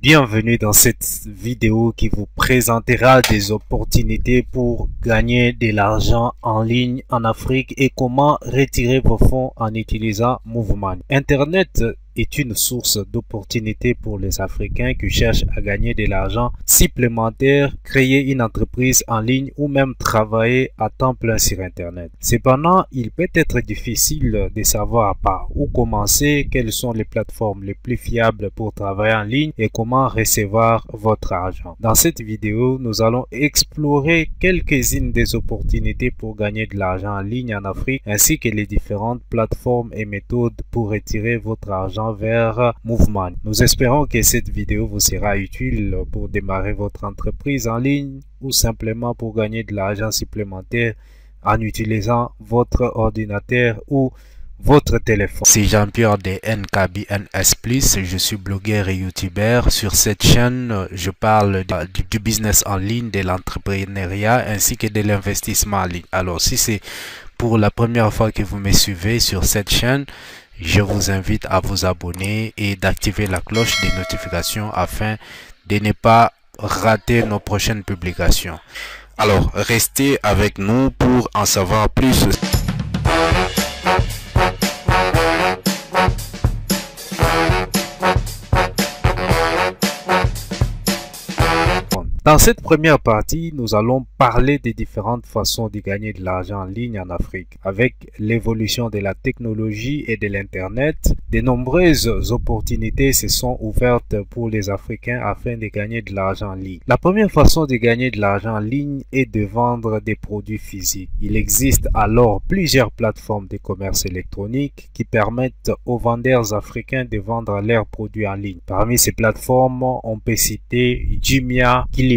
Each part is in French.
Bienvenue dans cette vidéo qui vous présentera des opportunités pour gagner de l'argent en ligne en Afrique et comment retirer vos fonds en utilisant Movemani. Internet est une source d'opportunités pour les Africains qui cherchent à gagner de l'argent supplémentaire, créer une entreprise en ligne ou même travailler à temps plein sur Internet. Cependant, il peut être difficile de savoir par où commencer, quelles sont les plateformes les plus fiables pour travailler en ligne et comment recevoir votre argent. Dans cette vidéo, nous allons explorer quelques-unes des opportunités pour gagner de l'argent en ligne en Afrique ainsi que les différentes plateformes et méthodes pour retirer votre argent vers Movemani. Nous espérons que cette vidéo vous sera utile pour démarrer votre entreprise en ligne ou simplement pour gagner de l'argent supplémentaire en utilisant votre ordinateur ou votre téléphone. C'est Jean-Pierre de NKBNS+, je suis blogueur et youtubeur. Sur cette chaîne, je parle du business en ligne, de l'entrepreneuriat ainsi que de l'investissement en ligne. Alors si c'est pour la première fois que vous me suivez sur cette chaîne, je vous invite à vous abonner et d'activer la cloche des notifications afin de ne pas rater nos prochaines publications. Alors, restez avec nous pour en savoir plus. Dans cette première partie, nous allons parler des différentes façons de gagner de l'argent en ligne en Afrique. Avec l'évolution de la technologie et de l'Internet, de nombreuses opportunités se sont ouvertes pour les Africains afin de gagner de l'argent en ligne. La première façon de gagner de l'argent en ligne est de vendre des produits physiques. Il existe alors plusieurs plateformes de commerce électronique qui permettent aux vendeurs africains de vendre leurs produits en ligne. Parmi ces plateformes, on peut citer Jumia, Kilimal,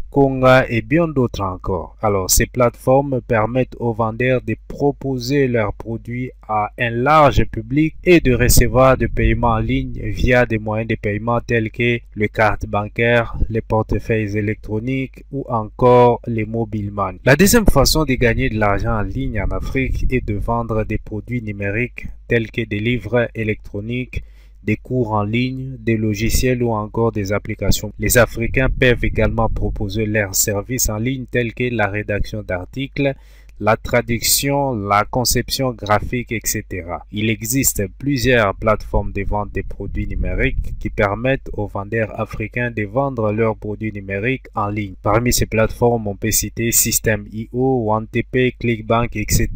Konga et bien d'autres encore. Alors, ces plateformes permettent aux vendeurs de proposer leurs produits à un large public et de recevoir des paiements en ligne via des moyens de paiement tels que les cartes bancaires, les portefeuilles électroniques ou encore les mobile money. La deuxième façon de gagner de l'argent en ligne en Afrique est de vendre des produits numériques tels que des livres électroniques, des cours en ligne, des logiciels ou encore des applications. Les Africains peuvent également proposer leurs services en ligne tels que la rédaction d'articles, la traduction, la conception graphique, etc. Il existe plusieurs plateformes de vente des produits numériques qui permettent aux vendeurs africains de vendre leurs produits numériques en ligne. Parmi ces plateformes, on peut citer System.io, OneTP, Clickbank, etc.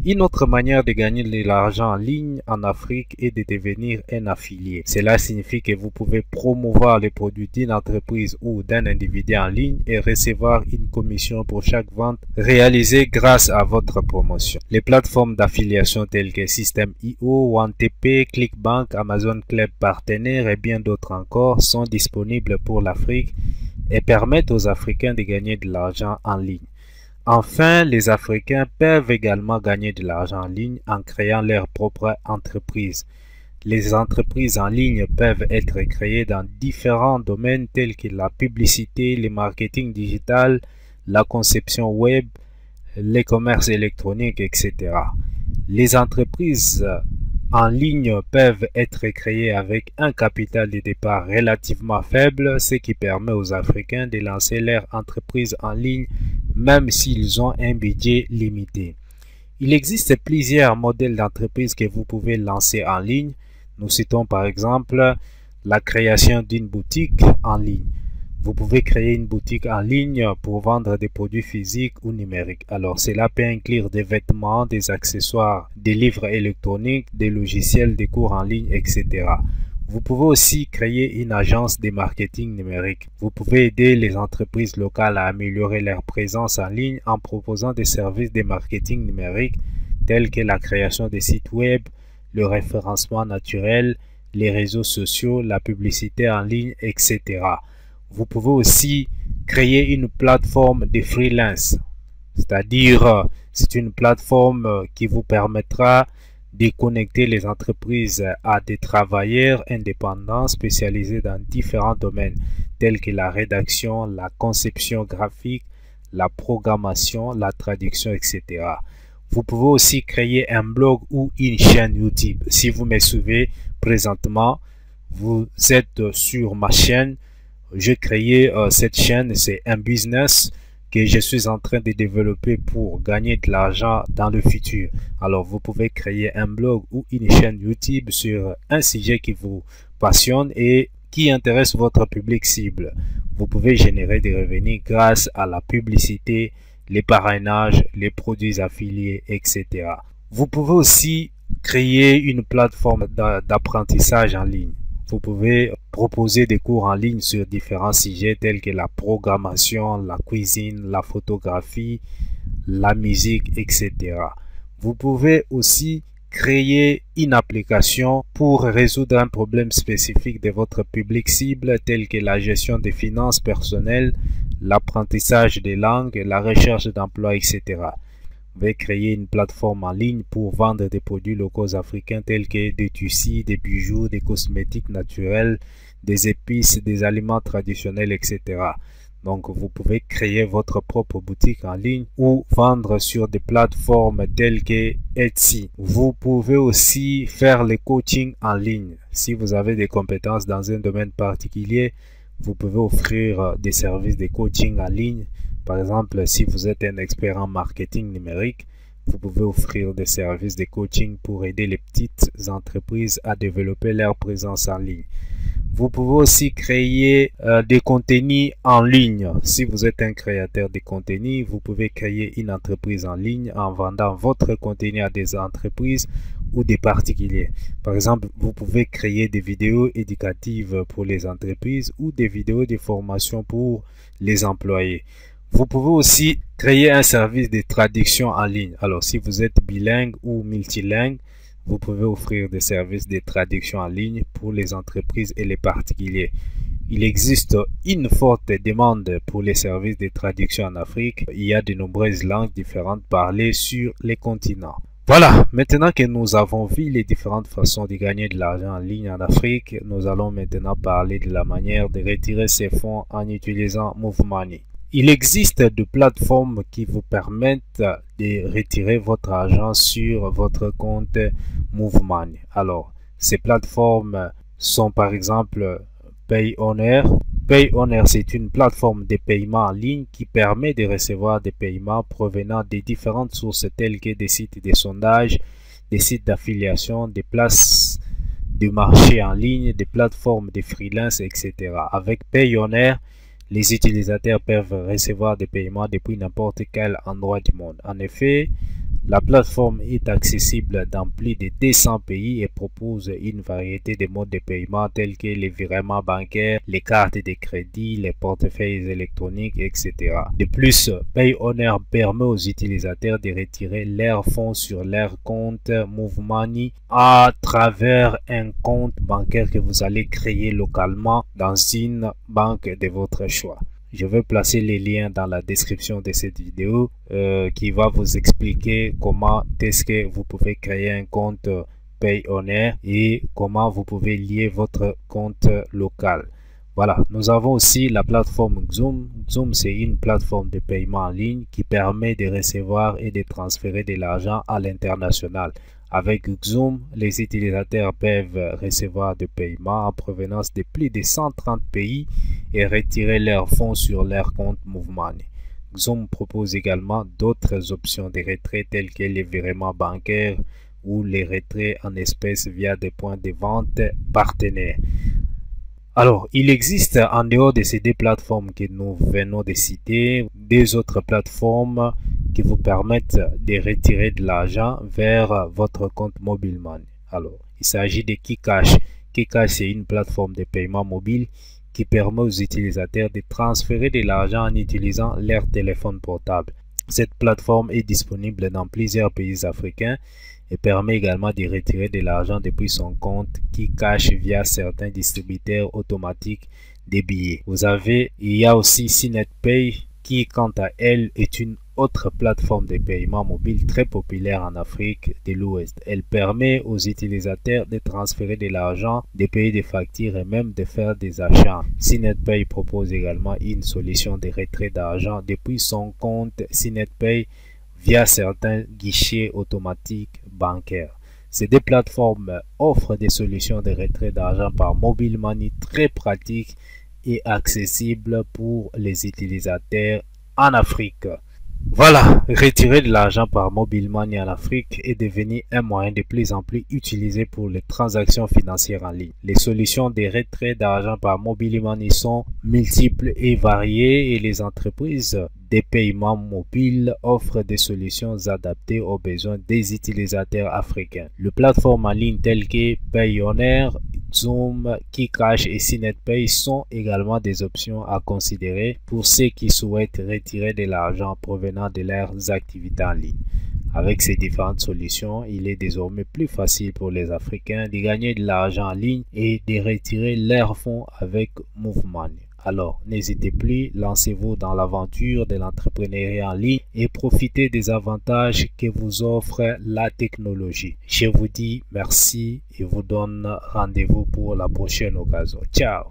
Une autre manière de gagner de l'argent en ligne en Afrique est de devenir un affilié. Cela signifie que vous pouvez promouvoir les produits d'une entreprise ou d'un individu en ligne et recevoir une commission pour chaque vente réalisée grâce à votre promotion. Les plateformes d'affiliation telles que System.io, OneTP, Clickbank, Amazon Club Partenaire et bien d'autres encore sont disponibles pour l'Afrique et permettent aux Africains de gagner de l'argent en ligne. Enfin, les Africains peuvent également gagner de l'argent en ligne en créant leur propre entreprise. Les entreprises en ligne peuvent être créées dans différents domaines tels que la publicité, le marketing digital, la conception web, les commerces électroniques, etc. Les entreprises en ligne peuvent être créées avec un capital de départ relativement faible, ce qui permet aux Africains de lancer leur entreprise en ligne même s'ils ont un budget limité. Il existe plusieurs modèles d'entreprise que vous pouvez lancer en ligne. Nous citons par exemple la création d'une boutique en ligne. Vous pouvez créer une boutique en ligne pour vendre des produits physiques ou numériques. Alors, cela peut inclure des vêtements, des accessoires, des livres électroniques, des logiciels, des cours en ligne, etc. Vous pouvez aussi créer une agence de marketing numérique. Vous pouvez aider les entreprises locales à améliorer leur présence en ligne en proposant des services de marketing numérique tels que la création des sites web, le référencement naturel, les réseaux sociaux, la publicité en ligne, etc. Vous pouvez aussi créer une plateforme de freelance, c'est-à-dire c'est une plateforme qui vous permettra de connecter les entreprises à des travailleurs indépendants spécialisés dans différents domaines tels que la rédaction, la conception graphique, la programmation, la traduction, etc. Vous pouvez aussi créer un blog ou une chaîne YouTube. Si vous me suivez présentement, vous êtes sur ma chaîne. J'ai créé cette chaîne, c'est un business que je suis en train de développer pour gagner de l'argent dans le futur. Alors, vous pouvez créer un blog ou une chaîne YouTube sur un sujet qui vous passionne et qui intéresse votre public cible. Vous pouvez générer des revenus grâce à la publicité, les parrainages, les produits affiliés, etc. Vous pouvez aussi créer une plateforme d'apprentissage en ligne. Vous pouvez proposer des cours en ligne sur différents sujets tels que la programmation, la cuisine, la photographie, la musique, etc. Vous pouvez aussi créer une application pour résoudre un problème spécifique de votre public cible tel que la gestion des finances personnelles, l'apprentissage des langues, la recherche d'emploi, etc. Vous pouvez créer une plateforme en ligne pour vendre des produits locaux africains tels que des tissus, des bijoux, des cosmétiques naturels, des épices, des aliments traditionnels, etc. Donc, vous pouvez créer votre propre boutique en ligne ou vendre sur des plateformes telles que Etsy. Vous pouvez aussi faire les coachings en ligne. Si vous avez des compétences dans un domaine particulier, vous pouvez offrir des services de coaching en ligne. Par exemple, si vous êtes un expert en marketing numérique, vous pouvez offrir des services de coaching pour aider les petites entreprises à développer leur présence en ligne. Vous pouvez aussi créer des contenus en ligne. Si vous êtes un créateur de contenu, vous pouvez créer une entreprise en ligne en vendant votre contenu à des entreprises ou des particuliers. Par exemple, vous pouvez créer des vidéos éducatives pour les entreprises ou des vidéos de formation pour les employés. Vous pouvez aussi créer un service de traduction en ligne. Alors, si vous êtes bilingue ou multilingue, vous pouvez offrir des services de traduction en ligne pour les entreprises et les particuliers. Il existe une forte demande pour les services de traduction en Afrique. Il y a de nombreuses langues différentes parlées sur les continents. Voilà, maintenant que nous avons vu les différentes façons de gagner de l'argent en ligne en Afrique, nous allons maintenant parler de la manière de retirer ces fonds en utilisant Move Money. Il existe des plateformes qui vous permettent de retirer votre argent sur votre compte Move Money. Alors, ces plateformes sont par exemple Payoneer. Payoneer, c'est une plateforme de paiement en ligne qui permet de recevoir des paiements provenant de différentes sources telles que des sites de sondage, des sites d'affiliation, des places de marché en ligne, des plateformes de freelance, etc. Avec Payoneer, les utilisateurs peuvent recevoir des paiements depuis n'importe quel endroit du monde. En effet, la plateforme est accessible dans plus de 200 pays et propose une variété de modes de paiement tels que les virements bancaires, les cartes de crédit, les portefeuilles électroniques, etc. De plus, Payoneer permet aux utilisateurs de retirer leurs fonds sur leur compte Move Money à travers un compte bancaire que vous allez créer localement dans une banque de votre choix. Je vais placer les liens dans la description de cette vidéo qui va vous expliquer comment est-ce que vous pouvez créer un compte Payoneer et comment vous pouvez lier votre compte local. Voilà, nous avons aussi la plateforme Xoom. Xoom, c'est une plateforme de paiement en ligne qui permet de recevoir et de transférer de l'argent à l'international. Avec Xoom, les utilisateurs peuvent recevoir des paiements en provenance de plus de 130 pays et retirer leurs fonds sur leur compte Move Money. Xoom propose également d'autres options de retrait telles que les virements bancaires ou les retraits en espèces via des points de vente partenaires. Alors, il existe en dehors de ces deux plateformes que nous venons de citer, des autres plateformes qui vous permettent de retirer de l'argent vers votre compte Mobile Money. Alors, il s'agit de KeeCash. KeeCash, c'est une plateforme de paiement mobile qui permet aux utilisateurs de transférer de l'argent en utilisant leur téléphone portable. Cette plateforme est disponible dans plusieurs pays africains et permet également de retirer de l'argent depuis son compte KeeCash via certains distributeurs automatiques des billets. Il y a aussi CNetPay qui, quant à elle, est une autre plateforme de paiement mobile très populaire en Afrique de l'Ouest. Elle permet aux utilisateurs de transférer de l'argent, de payer des factures et même de faire des achats. CNetPay propose également une solution de retrait d'argent depuis son compte CNetPay via certains guichets automatiques bancaires. Ces deux plateformes offrent des solutions de retrait d'argent par mobile money très pratiques et accessibles pour les utilisateurs en Afrique. Voilà, retirer de l'argent par mobile money en Afrique est devenu un moyen de plus en plus utilisé pour les transactions financières en ligne. Les solutions de retrait d'argent par mobile money sont multiples et variées et les entreprises de paiement mobile offrent des solutions adaptées aux besoins des utilisateurs africains. Les plateformes en ligne telles que Payoneer, Zoom, KiCash et SynetPay sont également des options à considérer pour ceux qui souhaitent retirer de l'argent provenant de leurs activités en ligne. Avec ces différentes solutions, il est désormais plus facile pour les Africains de gagner de l'argent en ligne et de retirer leurs fonds avec MoveMoney. Alors, n'hésitez plus, lancez-vous dans l'aventure de l'entrepreneuriat en ligne et profitez des avantages que vous offre la technologie. Je vous dis merci et vous donne rendez-vous pour la prochaine occasion. Ciao!